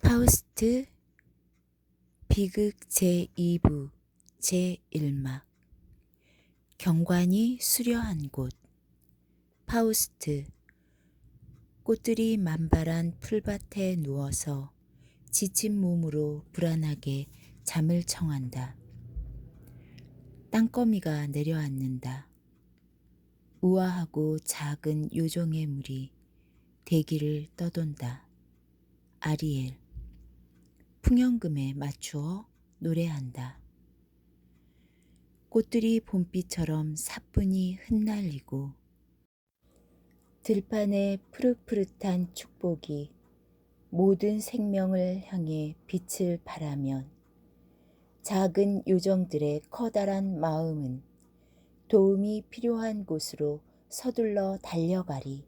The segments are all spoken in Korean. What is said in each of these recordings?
파우스트 비극 제2부 제1막 경관이 수려한 곳. 파우스트. 꽃들이 만발한 풀밭에 누워서 지친 몸으로 불안하게 잠을 청한다. 땅거미가 내려앉는다. 우아하고 작은 요정의 물이 대기를 떠돈다. 아리엘. 풍연금에 맞추어 노래한다. 꽃들이 봄비처럼 사뿐히 흩날리고 들판의 푸릇푸릇한 축복이 모든 생명을 향해 빛을 발하면 작은 요정들의 커다란 마음은 도움이 필요한 곳으로 서둘러 달려가리.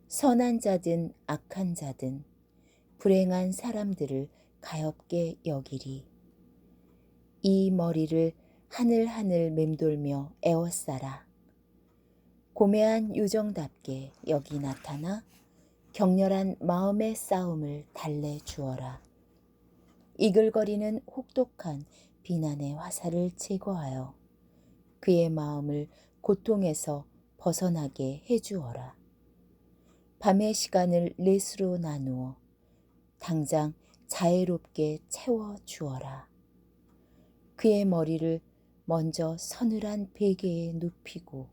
선한 자든 악한 자든 불행한 사람들을 가엾게 여기리. 이 머리를 하늘하늘 맴돌며 에워싸라. 고매한 요정답게 여기 나타나 격렬한 마음의 싸움을 달래주어라. 이글거리는 혹독한 비난의 화살을 제거하여 그의 마음을 고통에서 벗어나게 해주어라. 밤의 시간을 넷으로 나누어 당장 자애롭게 채워주어라. 그의 머리를 먼저 서늘한 베개에 눕히고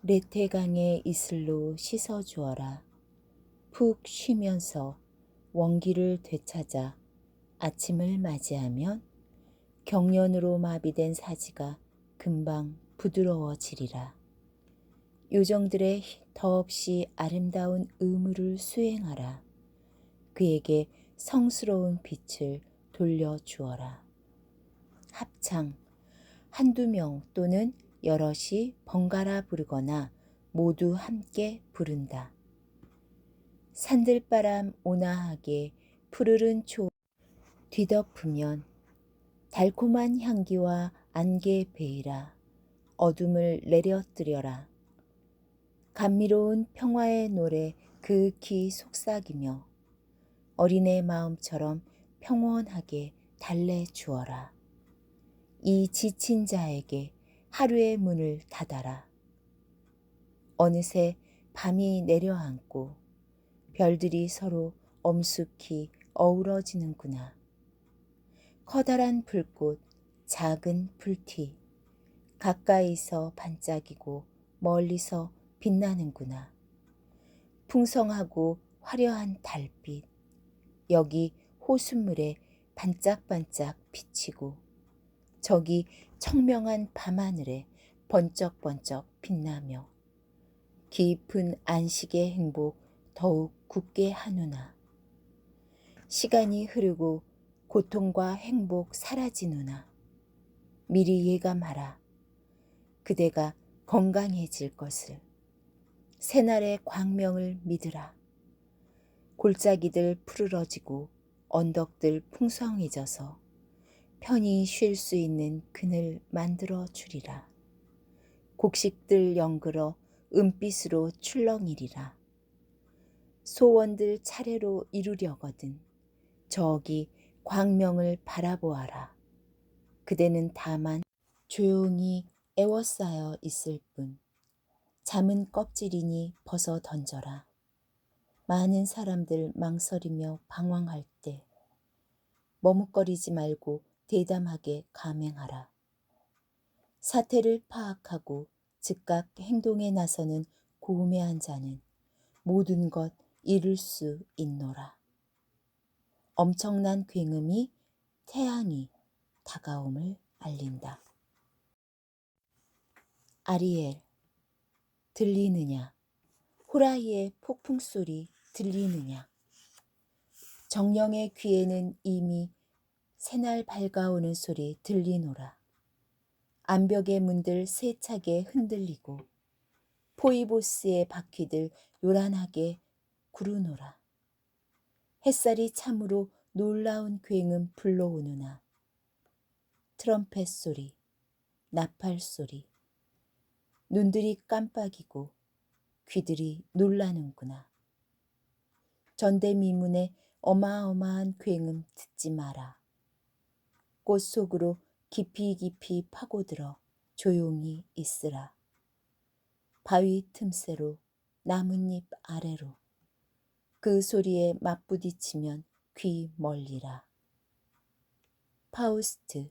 레테강의 이슬로 씻어주어라. 푹 쉬면서 원기를 되찾아 아침을 맞이하면 경련으로 마비된 사지가 금방 부드러워지리라. 요정들의 더없이 아름다운 의무를 수행하라. 그에게 성스러운 빛을 돌려주어라. 합창. 한두 명 또는 여럿이 번갈아 부르거나 모두 함께 부른다. 산들바람 온화하게 푸르른 초 뒤덮으면 달콤한 향기와 안개 베이라. 어둠을 내려뜨려라. 감미로운 평화의 노래 극히 속삭이며 어린애 마음처럼 평온하게 달래주어라. 이 지친 자에게 하루의 문을 닫아라. 어느새 밤이 내려앉고 별들이 서로 엄숙히 어우러지는구나. 커다란 불꽃, 작은 불티, 가까이서 반짝이고 멀리서 빛나는구나. 풍성하고 화려한 달빛, 여기 호숫물에 반짝반짝 비치고 저기 청명한 밤하늘에 번쩍번쩍 빛나며 깊은 안식의 행복 더욱 굳게 하누나. 시간이 흐르고 고통과 행복 사라지누나. 미리 예감하라. 그대가 건강해질 것을. 새날의 광명을 믿으라. 골짜기들 푸르러지고 언덕들 풍성해져서 편히 쉴 수 있는 그늘 만들어 주리라. 곡식들 연그러 은빛으로 출렁이리라. 소원들 차례로 이루려거든 저기 광명을 바라보아라. 그대는 다만 조용히 애워싸여 있을 뿐. 잠은 껍질이니 벗어 던져라. 많은 사람들 망설이며 방황할 때 머뭇거리지 말고 대담하게 감행하라. 사태를 파악하고 즉각 행동에 나서는 고매한 자는 모든 것 이룰 수 있노라. 엄청난 굉음이 태양이 다가옴을 알린다. 아리엘. 들리느냐? 호라이의 폭풍소리 들리느냐? 정령의 귀에는 이미 새날 밝아오는 소리 들리노라. 암벽의 문들 세차게 흔들리고 포이보스의 바퀴들 요란하게 구르노라. 햇살이 참으로 놀라운 굉음 불러오느나. 트럼펫 소리, 나팔 소리, 눈들이 깜빡이고 귀들이 놀라는구나. 전대미문의 어마어마한 굉음 듣지 마라. 꽃 속으로 깊이 깊이 파고들어 조용히 있으라. 바위 틈새로 나뭇잎 아래로 그 소리에 맞부딪히면 귀 멀리라. 파우스트.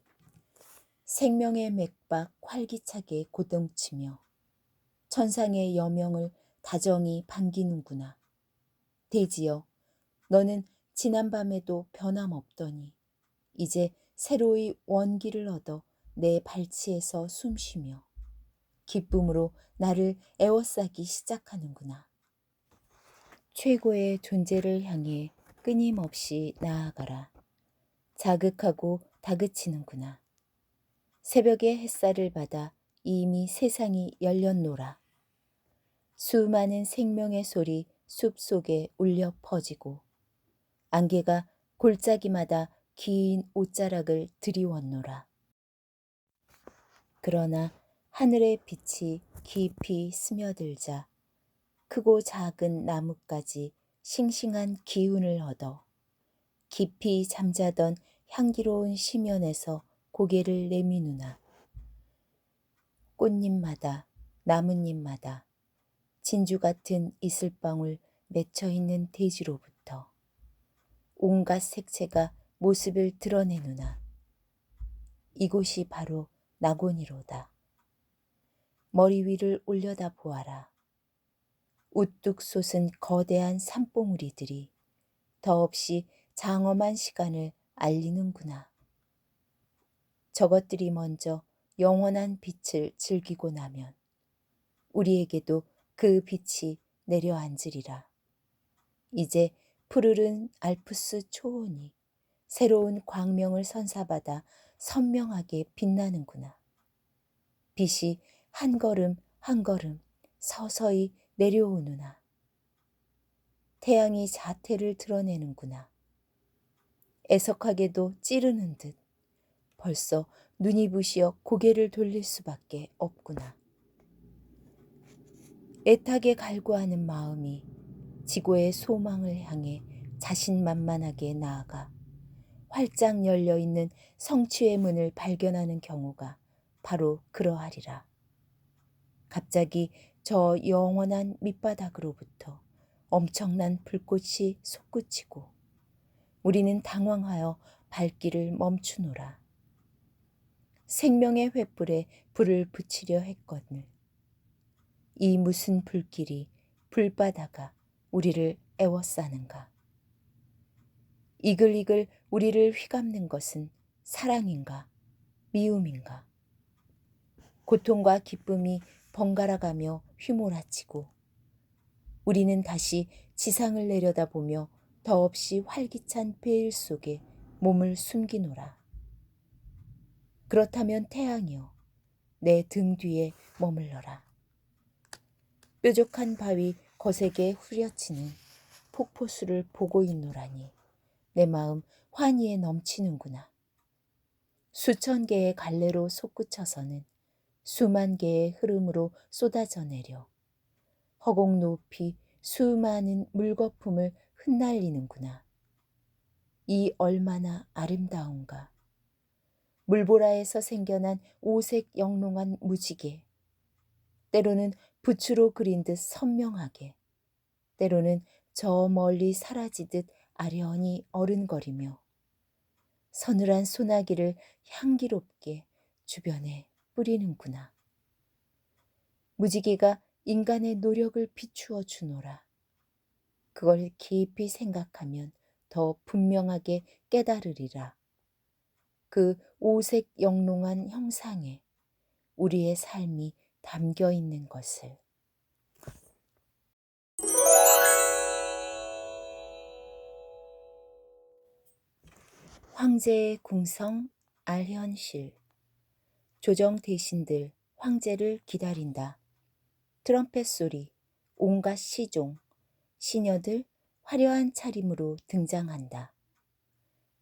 생명의 맥박 활기차게 고동치며 천상의 여명을 다정히 반기는구나. 대지여, 너는 지난밤에도 변함없더니 이제 새로이 원기를 얻어 내 발치에서 숨쉬며 기쁨으로 나를 애워싸기 시작하는구나. 최고의 존재를 향해 끊임없이 나아가라. 자극하고 다그치는구나. 새벽의 햇살을 받아 이미 세상이 열렸노라. 수많은 생명의 소리 숲속에 울려 퍼지고 안개가 골짜기마다 긴 옷자락을 드리웠노라. 그러나 하늘의 빛이 깊이 스며들자 크고 작은 나뭇가지 싱싱한 기운을 얻어 깊이 잠자던 향기로운 심연에서 고개를 내미누나. 꽃잎마다 나뭇잎마다 진주 같은 이슬방울 맺혀있는 대지로부터 온갖 색채가 모습을 드러내누나. 이곳이 바로 낙원이로다. 머리 위를 올려다 보아라. 우뚝 솟은 거대한 산봉우리들이 더없이 장엄한 시간을 알리는구나. 저것들이 먼저 영원한 빛을 즐기고 나면 우리에게도 그 빛이 내려앉으리라. 이제 푸르른 알프스 초원이 새로운 광명을 선사받아 선명하게 빛나는구나. 빛이 한 걸음 한 걸음 서서히 내려오누나. 태양이 자태를 드러내는구나. 애석하게도 찌르는 듯 벌써 눈이 부시어 고개를 돌릴 수밖에 없구나. 애타게 갈구하는 마음이 지구의 소망을 향해 자신만만하게 나아가 활짝 열려있는 성취의 문을 발견하는 경우가 바로 그러하리라. 갑자기 저 영원한 밑바닥으로부터 엄청난 불꽃이 솟구치고 우리는 당황하여 발길을 멈추노라. 생명의 횃불에 불을 붙이려 했거늘 이 무슨 불길이 불바다가 우리를 애워싸는가. 이글이글 우리를 휘감는 것은 사랑인가 미움인가. 고통과 기쁨이 번갈아가며 휘몰아치고 우리는 다시 지상을 내려다보며 더없이 활기찬 베일 속에 몸을 숨기노라. 그렇다면 태양이여, 내 등 뒤에 머물러라. 뾰족한 바위 거세게 후려치는 폭포수를 보고 있노라니 내 마음 환희에 넘치는구나. 수천 개의 갈래로 솟구쳐서는 수만 개의 흐름으로 쏟아져 내려 허공 높이 수많은 물거품을 흩날리는구나. 이 얼마나 아름다운가. 물보라에서 생겨난 오색 영롱한 무지개, 때로는 붓으로 그린 듯 선명하게, 때로는 저 멀리 사라지듯 아련히 어른거리며 서늘한 소나기를 향기롭게 주변에 뿌리는구나. 무지개가 인간의 노력을 비추어 주노라. 그걸 깊이 생각하면 더 분명하게 깨달으리라. 그 오색 영롱한 형상에 우리의 삶이 담겨 있는 것을. 황제의 궁성 알현실. 조정 대신들 황제를 기다린다. 트럼펫 소리, 온갖 시종, 시녀들 화려한 차림으로 등장한다.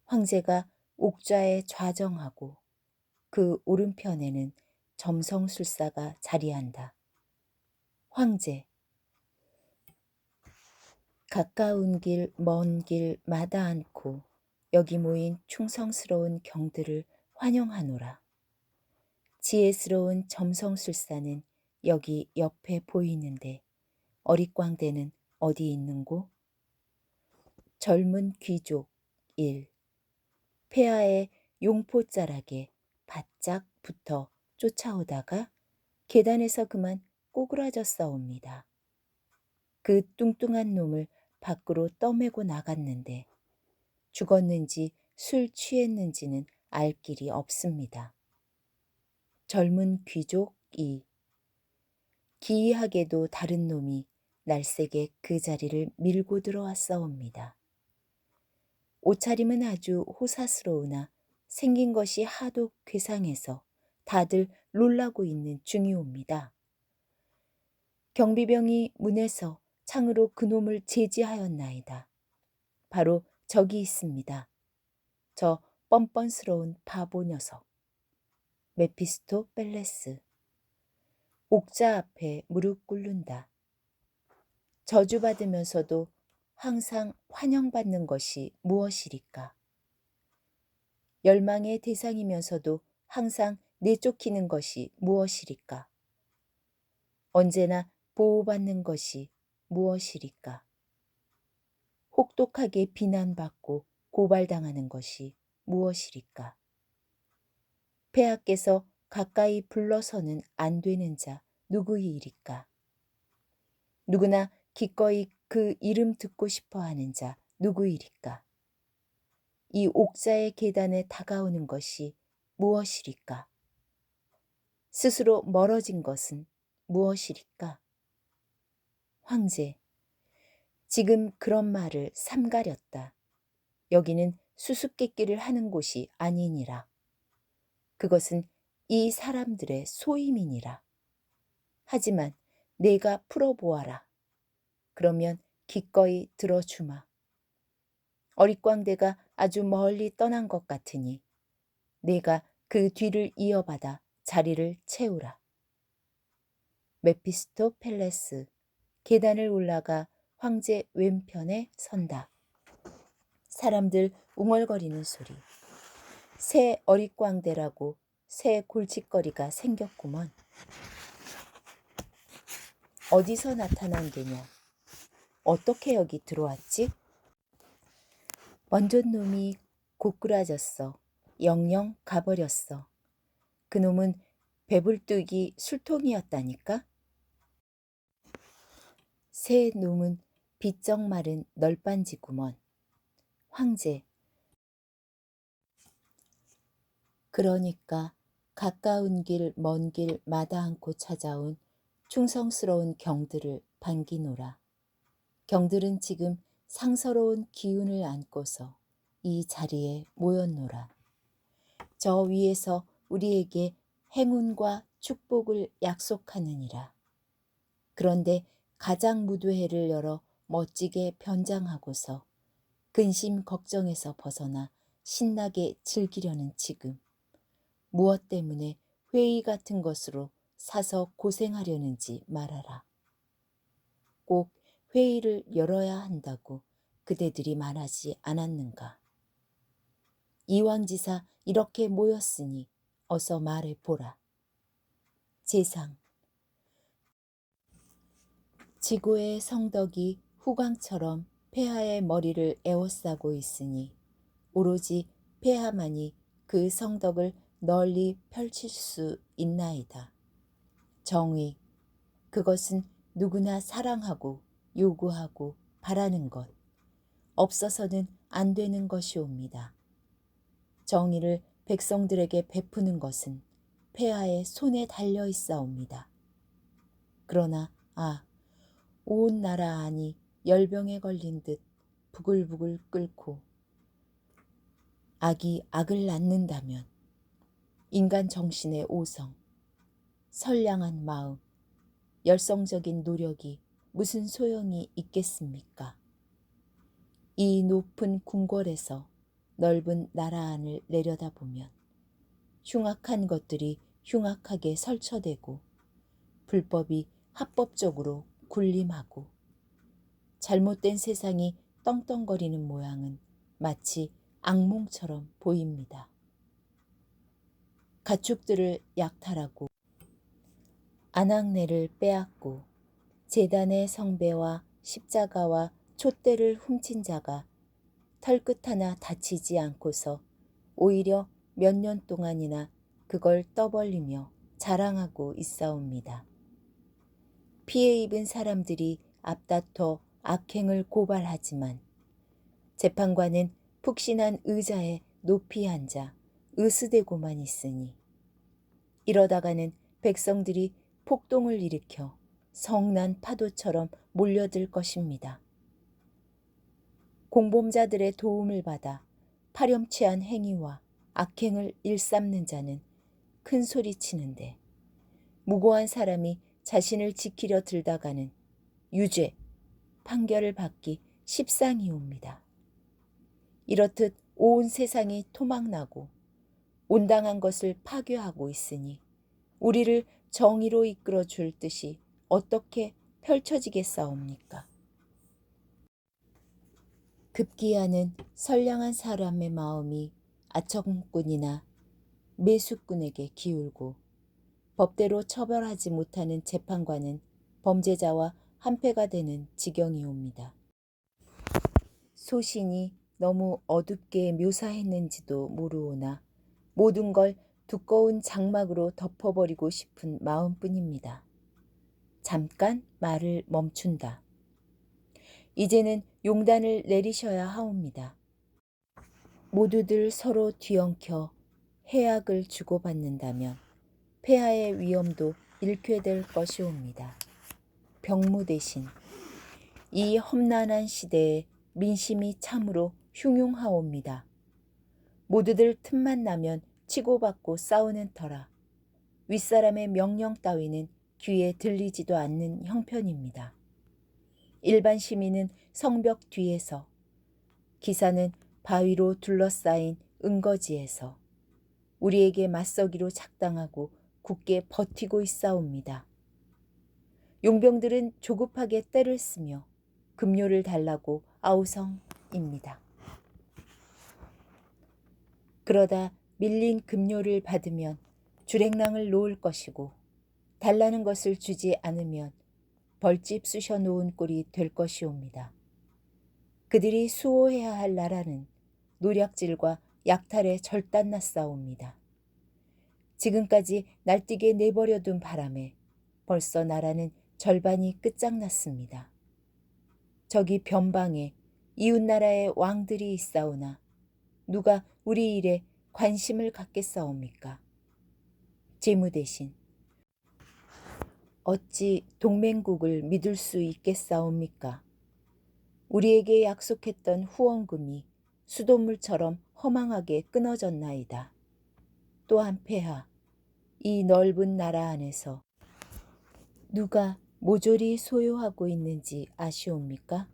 황제가 옥좌에 좌정하고 그 오른편에는 점성술사가 자리한다. 황제. 가까운 길, 먼 길 마다 않고 여기 모인 충성스러운 경들을 환영하노라. 지혜스러운 점성술사는 여기 옆에 보이는데 어릿광대는 어디 있는고? 젊은 귀족 1. 폐하의 용포자락에 바짝 붙어 쫓아오다가 계단에서 그만 꼬그라졌사옵니다. 그 뚱뚱한 놈을 밖으로 떠매고 나갔는데 죽었는지 술 취했는지는 알 길이 없습니다. 젊은 귀족 2. 기이하게도 다른 놈이 날쌔게 그 자리를 밀고 들어왔사옵니다. 옷차림은 아주 호사스러우나 생긴 것이 하도 괴상해서 다들 놀라고 있는 중이옵니다. 경비병이 문에서 창으로 그놈을 제지하였나이다. 바로 저기 있습니다. 저 뻔뻔스러운 바보 녀석. 메피스토펠레스. 옥자 앞에 무릎 꿇는다. 저주받으면서도 항상 환영받는 것이 무엇이리까? 열망의 대상이면서도 항상 내쫓기는 것이 무엇이리까? 언제나 보호받는 것이 무엇이리까? 혹독하게 비난받고 고발당하는 것이 무엇이리까? 폐하께서 가까이 불러서는 안 되는 자 누구이리까? 누구나 기꺼이 그 이름 듣고 싶어 하는 자 누구이리까? 이 옥자의 계단에 다가오는 것이 무엇이리까? 스스로 멀어진 것은 무엇이리까? 황제, 지금 그런 말을 삼가렸다. 여기는 수수께끼를 하는 곳이 아니니라. 그것은 이 사람들의 소임이니라. 하지만 내가 풀어보아라. 그러면 기꺼이 들어주마. 어릿광대가 아주 멀리 떠난 것 같으니 내가 그 뒤를 이어받아 자리를 채우라. 메피스토펠레스 계단을 올라가 황제 왼편에 선다. 사람들 웅얼거리는 소리. 새 어릿광대라고 새 골칫거리가 생겼구먼. 어디서 나타난 게냐? 어떻게 여기 들어왔지? 먼저 놈이 고꾸라졌어. 영영 가버렸어. 그놈은 배불뚝이 술통이었다니까? 새 놈은 비쩍 마른 널빤지구먼. 황제. 그러니까 가까운 길, 먼 길 마다 않고 찾아온 충성스러운 경들을 반기노라. 경들은 지금 상서로운 기운을 안고서 이 자리에 모였노라. 저 위에서 우리에게 행운과 축복을 약속하느니라. 그런데 가장무도회를 열어 멋지게 변장하고서 근심 걱정에서 벗어나 신나게 즐기려는 지금 무엇 때문에 회의 같은 것으로 사서 고생하려는지 말하라. 꼭 회의를 열어야 한다고 그대들이 말하지 않았는가? 이왕지사 이렇게 모였으니 어서 말해보라. 제상. 지구의 성덕이 후광처럼 폐하의 머리를 에워싸고 있으니 오로지 폐하만이 그 성덕을 널리 펼칠 수 있나이다. 정의, 그것은 누구나 사랑하고 요구하고 바라는 것, 없어서는 안 되는 것이옵니다. 정의를 백성들에게 베푸는 것은 폐하의 손에 달려 있사옵니다. 그러나 온 나라 안이 열병에 걸린 듯 부글부글 끓고 악이 악을 낳는다면 인간 정신의 오성, 선량한 마음, 열성적인 노력이 무슨 소용이 있겠습니까? 이 높은 궁궐에서 넓은 나라 안을 내려다보면 흉악한 것들이 흉악하게 설쳐대고 불법이 합법적으로 군림하고 잘못된 세상이 떵떵거리는 모양은 마치 악몽처럼 보입니다. 가축들을 약탈하고 안악내를 빼앗고 제단의 성배와 십자가와 촛대를 훔친 자가 털끝 하나 다치지 않고서 오히려 몇 년 동안이나 그걸 떠벌리며 자랑하고 있사옵니다. 피해 입은 사람들이 앞다퉈 악행을 고발하지만 재판관은 푹신한 의자에 높이 앉아 으스대고만 있으니 이러다가는 백성들이 폭동을 일으켜 성난 파도처럼 몰려들 것입니다. 공범자들의 도움을 받아 파렴치한 행위와 악행을 일삼는 자는 큰 소리 치는데 무고한 사람이 자신을 지키려 들다가는 유죄, 판결을 받기 십상이옵니다. 이렇듯 온 세상이 토막나고 온당한 것을 파괴하고 있으니 우리를 정의로 이끌어 줄 뜻이 어떻게 펼쳐지겠사옵니까? 급기야는 선량한 사람의 마음이 아첨꾼이나 매수꾼에게 기울고 법대로 처벌하지 못하는 재판관은 범죄자와 한패가 되는 지경이옵니다. 소신이 너무 어둡게 묘사했는지도 모르오나 모든 걸 두꺼운 장막으로 덮어버리고 싶은 마음뿐입니다. 잠깐 말을 멈춘다. 이제는 용단을 내리셔야 하옵니다. 모두들 서로 뒤엉켜 해악을 주고받는다면 폐하의 위엄도 잃게 될 것이옵니다. 병무 대신 이 험난한 시대에 민심이 참으로 흉흉하옵니다. 모두들 틈만 나면 치고받고 싸우는 터라 윗사람의 명령 따위는 귀에 들리지도 않는 형편입니다. 일반 시민은 성벽 뒤에서, 기사는 바위로 둘러싸인 은거지에서 우리에게 맞서기로 작당하고 굳게 버티고 있사옵니다. 용병들은 조급하게 떼를 쓰며 급료를 달라고 아우성입니다. 그러다 밀린 급료를 받으면 주랭랑을 놓을 것이고 달라는 것을 주지 않으면 벌집 쑤셔 놓은 꼴이 될 것이옵니다. 그들이 수호해야 할 나라는 노략질과 약탈에 절단났사옵니다. 지금까지 날뛰게 내버려둔 바람에 벌써 나라는 절반이 끝장났습니다. 저기 변방에 이웃나라의 왕들이 있사오나 누가 우리 일에 관심을 갖겠사옵니까? 재무 대신 어찌 동맹국을 믿을 수 있겠사옵니까? 우리에게 약속했던 후원금이 수돗물처럼 허망하게 끊어졌나이다. 또한 폐하, 이 넓은 나라 안에서 누가 모조리 소유하고 있는지 아시옵니까?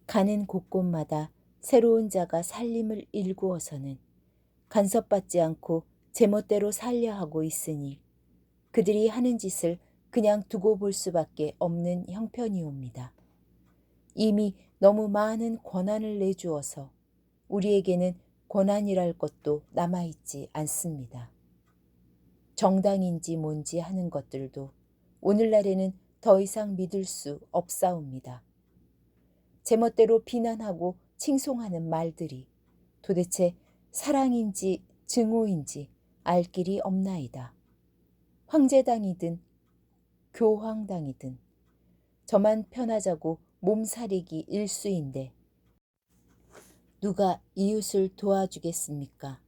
가는 곳곳마다 새로운 자가 살림을 일구어서는 간섭받지 않고 제멋대로 살려 하고 있으니 그들이 하는 짓을 그냥 두고 볼 수밖에 없는 형편이옵니다. 이미 너무 많은 권한을 내주어서 우리에게는 권한이랄 것도 남아있지 않습니다. 정당인지 뭔지 하는 것들도 오늘날에는 더 이상 믿을 수 없사옵니다. 제멋대로 비난하고 칭송하는 말들이 도대체 사랑인지 증오인지 알 길이 없나이다. 황제당이든 교황당이든 저만 편하자고 몸살이기 일쑤인데 누가 이웃을 도와주겠습니까?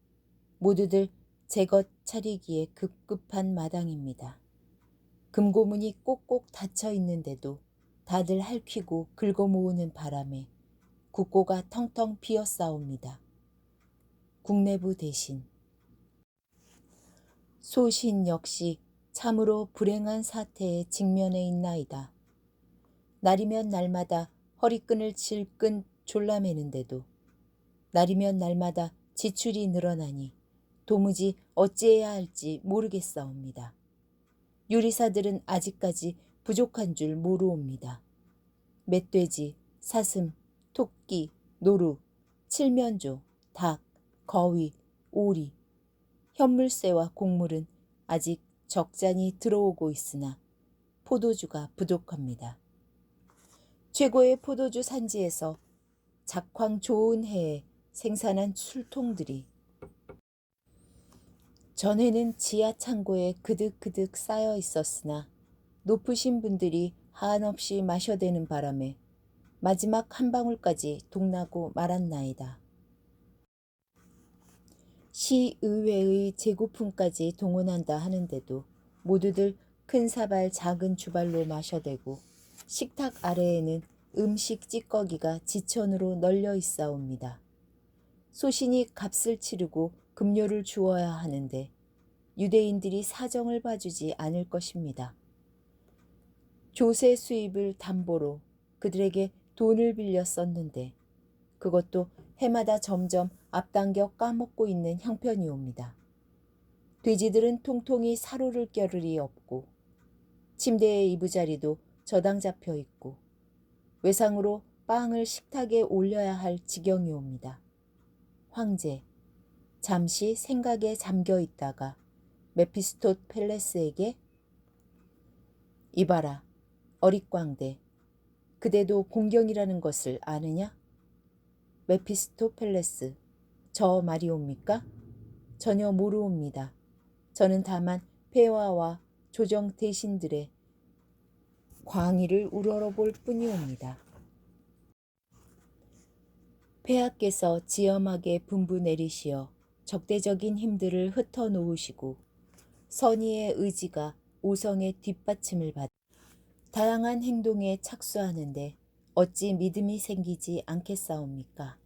모두들 제 것 차리기에 급급한 마당입니다. 금고문이 꼭꼭 닫혀 있는데도 다들 핥히고 긁어모으는 바람에 국고가 텅텅 비어싸웁니다. 국내부 대신 소신 역시 참으로 불행한 사태에 직면해 있나이다. 날이면 날마다 허리끈을 질끈 졸라매는데도 날이면 날마다 지출이 늘어나니 도무지 어찌해야 할지 모르겠사옵니다. 요리사들은 아직까지 부족한 줄 모르옵니다. 멧돼지, 사슴, 토끼, 노루, 칠면조, 닭, 거위, 오리, 현물새와 곡물은 아직 적잖이 들어오고 있으나 포도주가 부족합니다. 최고의 포도주 산지에서 작황 좋은 해에 생산한 술통들이 전에는 지하 창고에 그득그득 쌓여 있었으나 높으신 분들이 한없이 마셔대는 바람에 마지막 한 방울까지 동나고 말았나이다. 시의회의 재고품까지 동원한다 하는데도 모두들 큰 사발 작은 주발로 마셔대고 식탁 아래에는 음식 찌꺼기가 지천으로 널려 있사옵니다. 소신이 값을 치르고 급료를 주어야 하는데 유대인들이 사정을 봐주지 않을 것입니다. 조세 수입을 담보로 그들에게 돈을 빌려 썼는데 그것도 해마다 점점 앞당겨 까먹고 있는 형편이옵니다. 돼지들은 통통이 사료를 겨를이 없고 침대의 이부자리도 저당 잡혀 있고 외상으로 빵을 식탁에 올려야 할 지경이옵니다. 황제, 잠시 생각에 잠겨 있다가 메피스토펠레스에게 이봐라, 어릿광대, 그대도 공경이라는 것을 아느냐? 메피스토펠레스, 저 말이옵니까? 전혀 모르옵니다. 저는 다만 폐하와 조정 대신들의 광의를 우러러볼 뿐이옵니다. 폐하께서 지엄하게 분부 내리시어 적대적인 힘들을 흩어놓으시고 선의의 의지가 오성의 뒷받침을 받아 다양한 행동에 착수하는데 어찌 믿음이 생기지 않겠사옵니까?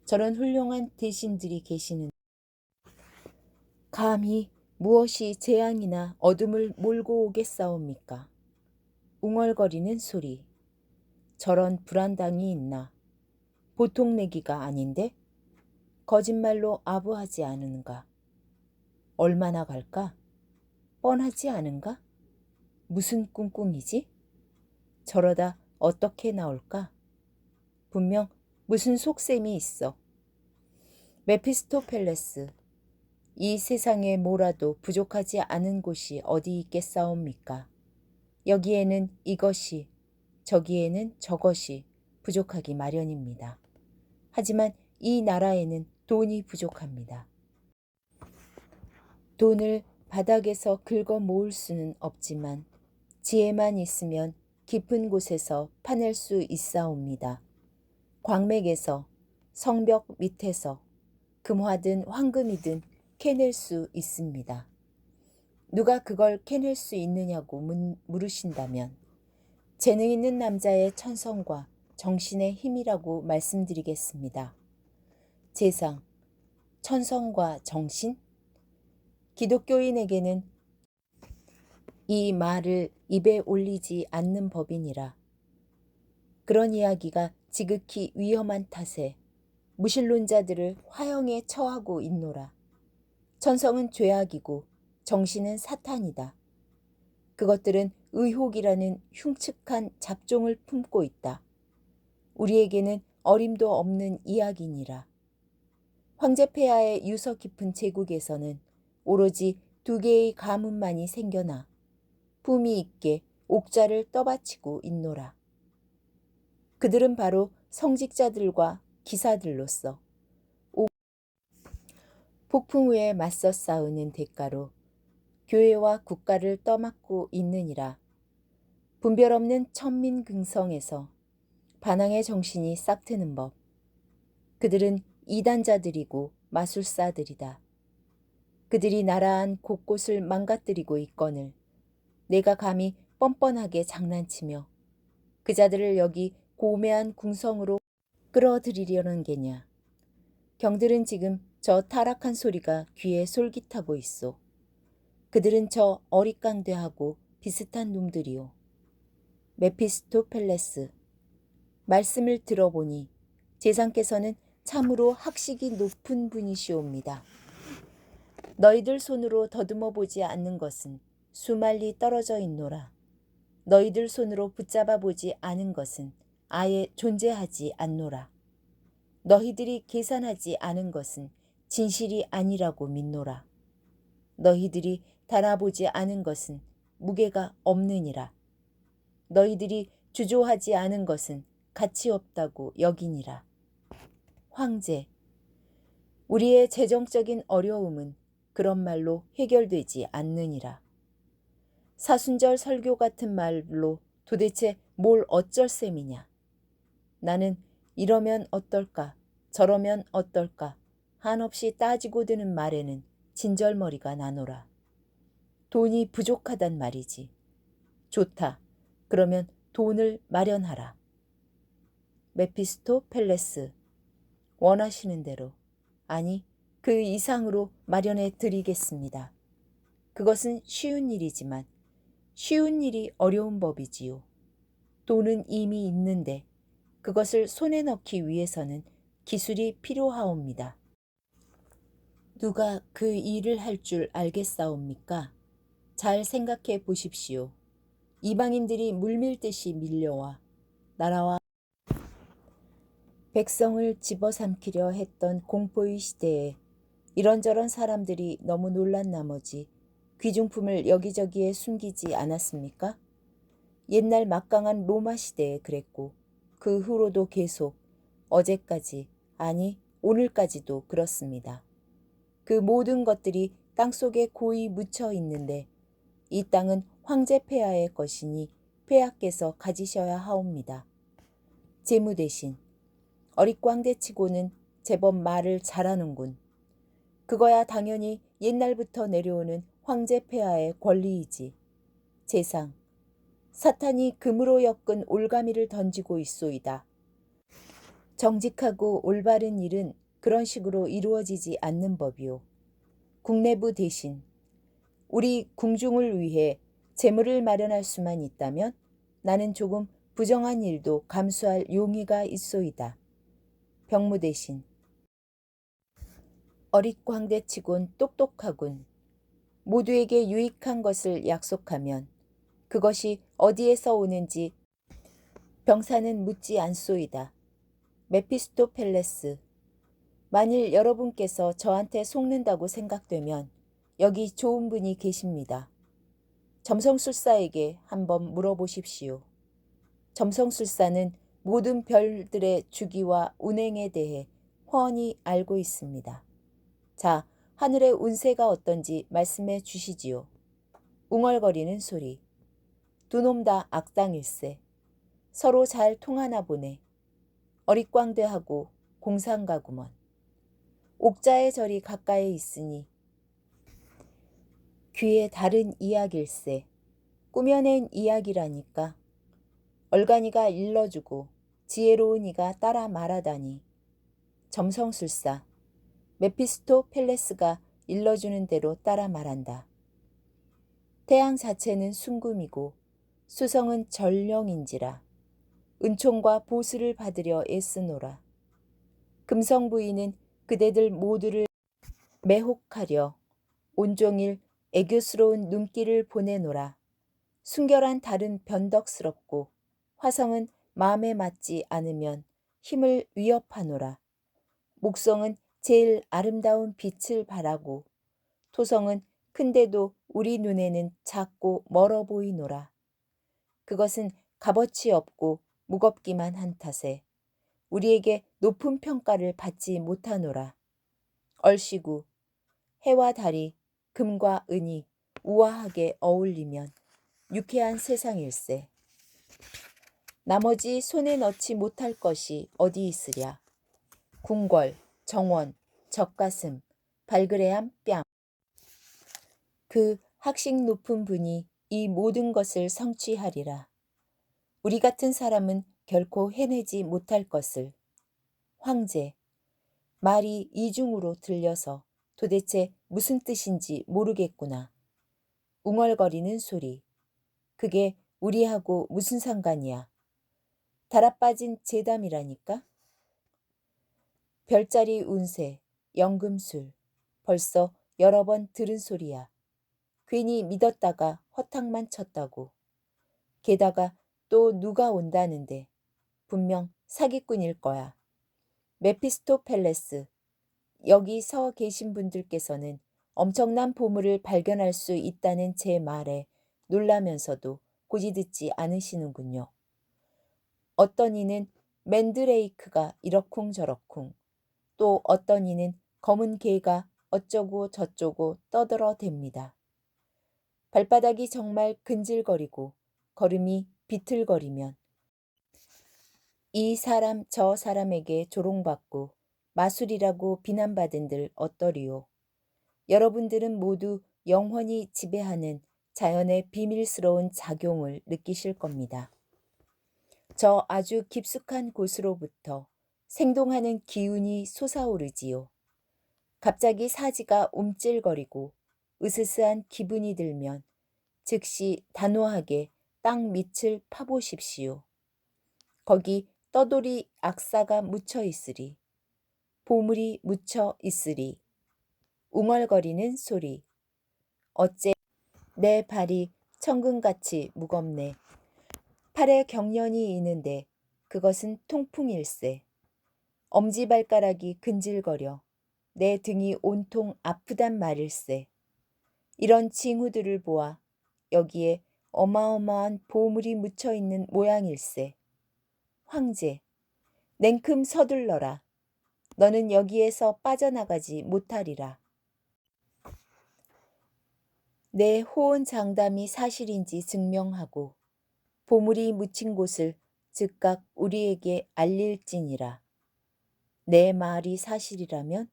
저런 훌륭한 대신들이 계시는 감히 무엇이 재앙이나 어둠을 몰고 오겠사옵니까? 웅얼거리는 소리. 저런 불안당이 있나? 보통 내기가 아닌데? 거짓말로 아부하지 않은가? 얼마나 갈까? 뻔하지 않은가? 무슨 꿍꿍이지? 저러다 어떻게 나올까? 분명 무슨 속셈이 있어. 메피스토펠레스, 이 세상에 뭐라도 부족하지 않은 곳이 어디 있겠사옵니까? 여기에는 이것이, 저기에는 저것이 부족하기 마련입니다. 하지만 이 나라에는 돈이 부족합니다. 돈을 바닥에서 긁어 모을 수는 없지만 지혜만 있으면 깊은 곳에서 파낼 수 있사옵니다. 광맥에서, 성벽 밑에서, 금화든 황금이든 캐낼 수 있습니다. 누가 그걸 캐낼 수 있느냐고 물으신다면 재능 있는 남자의 천성과 정신의 힘이라고 말씀드리겠습니다. 재상, 천성과 정신? 기독교인에게는 이 말을 입에 올리지 않는 법이니라. 그런 이야기가 지극히 위험한 탓에 무신론자들을 화형에 처하고 있노라. 천성은 죄악이고 정신은 사탄이다. 그것들은 의혹이라는 흉측한 잡종을 품고 있다. 우리에게는 어림도 없는 이야기니라. 황제 폐하의 유서 깊은 제국에서는 오로지 2개의 가문만이 생겨나 품위 있게 옥자를 떠받치고 있노라. 그들은 바로 성직자들과 기사들로서 폭풍우에 맞서 싸우는 대가로 교회와 국가를 떠맡고 있느니라. 분별 없는 천민긍성에서 반항의 정신이 싹트는 법. 그들은 이단자들이고 마술사들이다. 그들이 나라안 곳곳을 망가뜨리고 있거늘 내가 감히 뻔뻔하게 장난치며 그 자들을 여기 고매한 궁성으로 끌어들이려는 게냐. 경들은 지금 저 타락한 소리가 귀에 솔깃하고 있소. 그들은 저 어릿광대하고 비슷한 놈들이오. 메피스토펠레스, 말씀을 들어보니 제상께서는 참으로 학식이 높은 분이시옵니다. 너희들 손으로 더듬어 보지 않는 것은 수말리 떨어져 있노라. 너희들 손으로 붙잡아 보지 않은 것은 아예 존재하지 않노라. 너희들이 계산하지 않은 것은 진실이 아니라고 믿노라. 너희들이 달아보지 않은 것은 무게가 없느니라. 너희들이 주조하지 않은 것은 가치 없다고 여기니라. 황제, 우리의 재정적인 어려움은 그런 말로 해결되지 않느니라. 사순절 설교 같은 말로 도대체 뭘 어쩔 셈이냐. 나는 이러면 어떨까, 저러면 어떨까 한없이 따지고 드는 말에는 진절머리가 나노라. 돈이 부족하단 말이지. 좋다. 그러면 돈을 마련하라. 메피스토펠레스, 원하시는 대로, 아니 그 이상으로 마련해 드리겠습니다. 그것은 쉬운 일이지만 쉬운 일이 어려운 법이지요. 돈은 이미 있는데 그것을 손에 넣기 위해서는 기술이 필요하옵니다. 누가 그 일을 할 줄 알겠사옵니까? 잘 생각해 보십시오. 이방인들이 물밀듯이 밀려와 나라와 백성을 집어삼키려 했던 공포의 시대에 이런저런 사람들이 너무 놀란 나머지 귀중품을 여기저기에 숨기지 않았습니까? 옛날 막강한 로마 시대에 그랬고 그 후로도 계속 어제까지, 아니 오늘까지도 그렇습니다. 그 모든 것들이 땅속에 고이 묻혀 있는데 이 땅은 황제 폐하의 것이니 폐하께서 가지셔야 하옵니다. 재무 대신 어릿광대치고는 제법 말을 잘하는군. 그거야 당연히 옛날부터 내려오는 황제 폐하의 권리이지. 재상, 사탄이 금으로 엮은 올가미를 던지고 있소이다. 정직하고 올바른 일은 그런 식으로 이루어지지 않는 법이오. 국내부 대신 우리 궁중을 위해 재물을 마련할 수만 있다면 나는 조금 부정한 일도 감수할 용의가 있소이다. 병무 대신 어릿광대치곤 똑똑하군. 모두에게 유익한 것을 약속하면 그것이 어디에서 오는지 병사는 묻지 않소이다. 메피스토펠레스, 만일 여러분께서 저한테 속는다고 생각되면 여기 좋은 분이 계십니다. 점성술사에게 한번 물어보십시오. 점성술사는 모든 별들의 주기와 운행에 대해 훤히 알고 있습니다. 자, 하늘의 운세가 어떤지 말씀해 주시지요. 웅얼거리는 소리. 두 놈 다 악당일세. 서로 잘 통하나 보네. 어릿광대하고 공상가구먼. 옥자의 절이 가까이 있으니 귀에 다른 이야기일세. 꾸며낸 이야기라니까. 얼간이가 일러주고 지혜로운 이가 따라 말하다니. 점성술사, 메피스토펠레스가 일러주는 대로 따라 말한다. 태양 자체는 순금이고 수성은 전령인지라 은총과 보수를 받으려 애쓰노라. 금성 부인은 그대들 모두를 매혹하려 온종일 애교스러운 눈길을 보내노라. 순결한 달은 변덕스럽고 화성은 마음에 맞지 않으면 힘을 위협하노라. 목성은 제일 아름다운 빛을 발하고 토성은 큰데도 우리 눈에는 작고 멀어 보이노라. 그것은 값어치 없고 무겁기만 한 탓에 우리에게 높은 평가를 받지 못하노라. 얼씨구, 해와 달이 금과 은이 우아하게 어울리면 유쾌한 세상일세. 나머지 손에 넣지 못할 것이 어디 있으랴. 궁궐, 정원, 젖가슴, 발그레한 뺨. 그 학식 높은 분이 이 모든 것을 성취하리라. 우리 같은 사람은 결코 해내지 못할 것을. 황제, 말이 이중으로 들려서 도대체 무슨 뜻인지 모르겠구나. 웅얼거리는 소리. 그게 우리하고 무슨 상관이야. 달아빠진 재담이라니까. 별자리 운세, 연금술. 벌써 여러 번 들은 소리야. 괜히 믿었다가 허탕만 쳤다고. 게다가 또 누가 온다는데 분명 사기꾼일 거야. 메피스토펠레스, 여기 서 계신 분들께서는 엄청난 보물을 발견할 수 있다는 제 말에 놀라면서도 고지 듣지 않으시는군요. 어떤 이는 맨드레이크가 이러쿵저러쿵, 또 어떤 이는 검은 개가 어쩌고 저쩌고 떠들어댑니다. 발바닥이 정말 근질거리고 걸음이 비틀거리면 이 사람 저 사람에게 조롱받고 마술이라고 비난받은들 어떠리요. 여러분들은 모두 영원히 지배하는 자연의 비밀스러운 작용을 느끼실 겁니다. 저 아주 깊숙한 곳으로부터 생동하는 기운이 솟아오르지요. 갑자기 사지가 움찔거리고 으스스한 기분이 들면 즉시 단호하게 땅 밑을 파보십시오. 거기 떠돌이 악사가 묻혀 있으리. 보물이 묻혀 있으리. 웅얼거리는 소리. 어째 내 발이 천근같이 무겁네. 팔에 경련이 있는데 그것은 통풍일세. 엄지발가락이 근질거려 내 등이 온통 아프단 말일세. 이런 징후들을 보아 여기에 어마어마한 보물이 묻혀 있는 모양일세. 황제, 냉큼 서둘러라. 너는 여기에서 빠져나가지 못하리라. 내 호언장담이 사실인지 증명하고 보물이 묻힌 곳을 즉각 우리에게 알릴지니라. 내 말이 사실이라면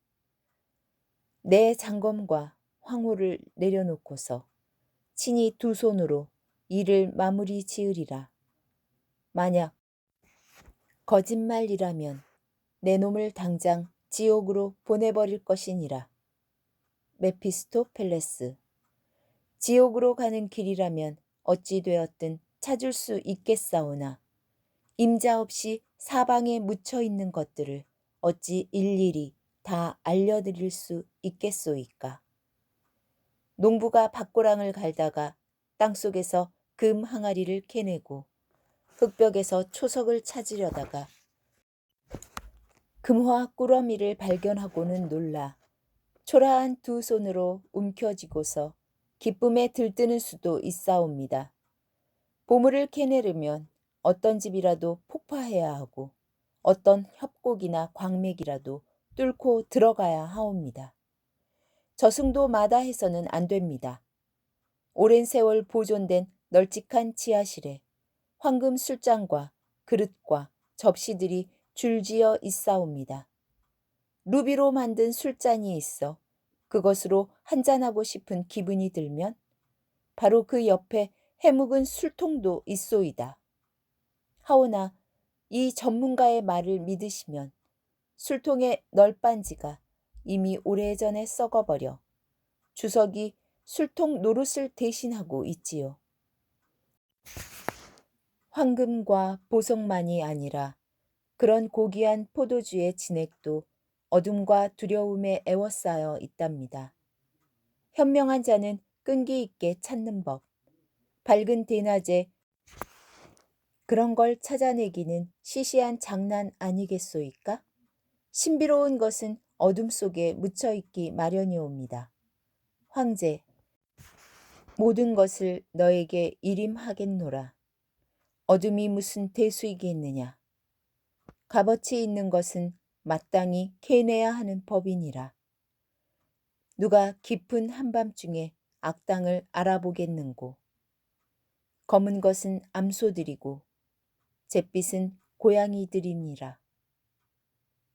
내 장검과 황호를 내려놓고서 친히 두 손으로 이를 마무리 지으리라. 만약 거짓말이라면 내 놈을 당장 지옥으로 보내버릴 것이니라. 메피스토펠레스, 지옥으로 가는 길이라면 어찌 되었든 찾을 수 있겠사오나 임자 없이 사방에 묻혀 있는 것들을 어찌 일일이 다 알려드릴 수 있겠소이까. 농부가 밭고랑을 갈다가 땅속에서 금 항아리를 캐내고 흙벽에서 초석을 찾으려다가 금화 꾸러미를 발견하고는 놀라 초라한 두 손으로 움켜쥐고서 기쁨에 들뜨는 수도 있사옵니다. 보물을 캐내려면 어떤 집이라도 폭파해야 하고 어떤 협곡이나 광맥이라도 뚫고 들어가야 하옵니다. 저승도 마다해서는 안 됩니다. 오랜 세월 보존된 널찍한 지하실에 황금 술잔과 그릇과 접시들이 줄지어 있사옵니다. 루비로 만든 술잔이 있어 그것으로 한잔하고 싶은 기분이 들면 바로 그 옆에 해묵은 술통도 있소이다. 하오나 이 전문가의 말을 믿으시면 술통의 널빤지가 이미 오래전에 썩어버려 주석이 술통 노릇을 대신하고 있지요. 황금과 보석만이 아니라 그런 고귀한 포도주의 진액도 어둠과 두려움에 애워싸여 있답니다. 현명한 자는 끈기 있게 찾는 법, 밝은 대낮에 그런 걸 찾아내기는 시시한 장난 아니겠소이까? 신비로운 것은 어둠 속에 묻혀있기 마련이옵니다. 황제, 모든 것을 너에게 일임하겠노라. 어둠이 무슨 대수이겠느냐. 값어치 있는 것은 마땅히 캐내야 하는 법이니라. 누가 깊은 한밤중에 악당을 알아보겠는고. 검은 것은 암소들이고 잿빛은 고양이들이니라.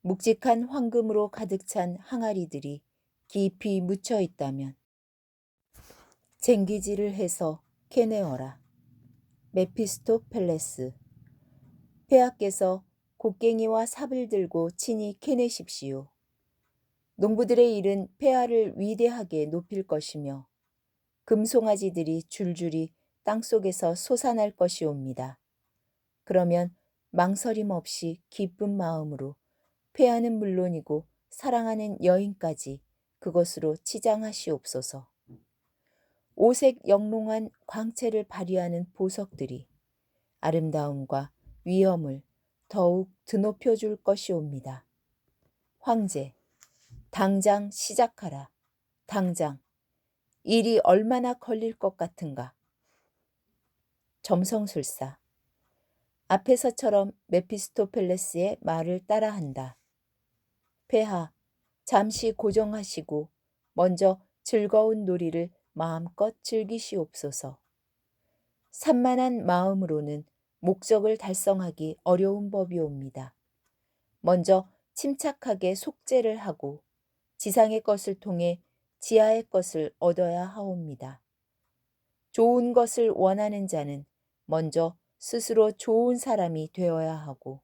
묵직한 황금으로 가득 찬 항아리들이 깊이 묻혀 있다면 쟁기질을 해서 캐내어라. 메피스토펠레스, 폐하께서 곡괭이와 삽을 들고 친히 캐내십시오. 농부들의 일은 폐하를 위대하게 높일 것이며 금송아지들이 줄줄이 땅속에서 솟아날 것이옵니다. 그러면 망설임 없이 기쁜 마음으로 폐하는 물론이고 사랑하는 여인까지 그것으로 치장하시옵소서. 오색 영롱한 광채를 발휘하는 보석들이 아름다움과 위엄을 더욱 드높여 줄 것이옵니다. 황제, 당장 시작하라. 당장. 일이 얼마나 걸릴 것 같은가. 점성술사, 앞에서처럼 메피스토펠레스의 말을 따라한다. 폐하, 잠시 고정하시고 먼저 즐거운 놀이를 마음껏 즐기시옵소서. 산만한 마음으로는 목적을 달성하기 어려운 법이옵니다. 먼저 침착하게 속죄를 하고 지상의 것을 통해 지하의 것을 얻어야 하옵니다. 좋은 것을 원하는 자는 먼저 스스로 좋은 사람이 되어야 하고,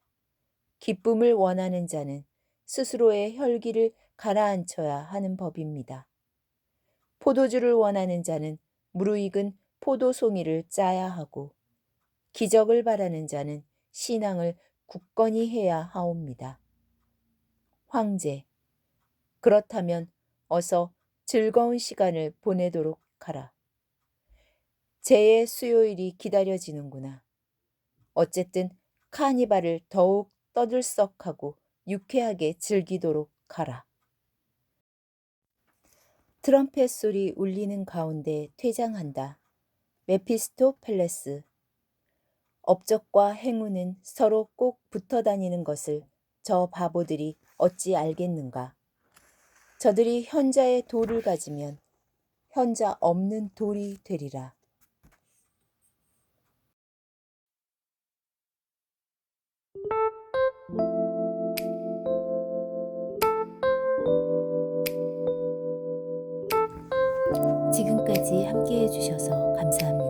기쁨을 원하는 자는 스스로의 혈기를 가라앉혀야 하는 법입니다. 포도주를 원하는 자는 무르익은 포도송이를 짜야 하고, 기적을 바라는 자는 신앙을 굳건히 해야 하옵니다. 황제, 그렇다면 어서 즐거운 시간을 보내도록 하라. 제의 수요일이 기다려지는구나. 어쨌든 카니발을 더욱 떠들썩하고 유쾌하게 즐기도록 하라. 트럼펫 소리 울리는 가운데 퇴장한다. 메피스토펠레스. 업적과 행운은 서로 꼭 붙어 다니는 것을 저 바보들이 어찌 알겠는가. 저들이 현자의 돌을 가지면 현자 없는 돌이 되리라. 지금까지 함께 해주셔서 감사합니다.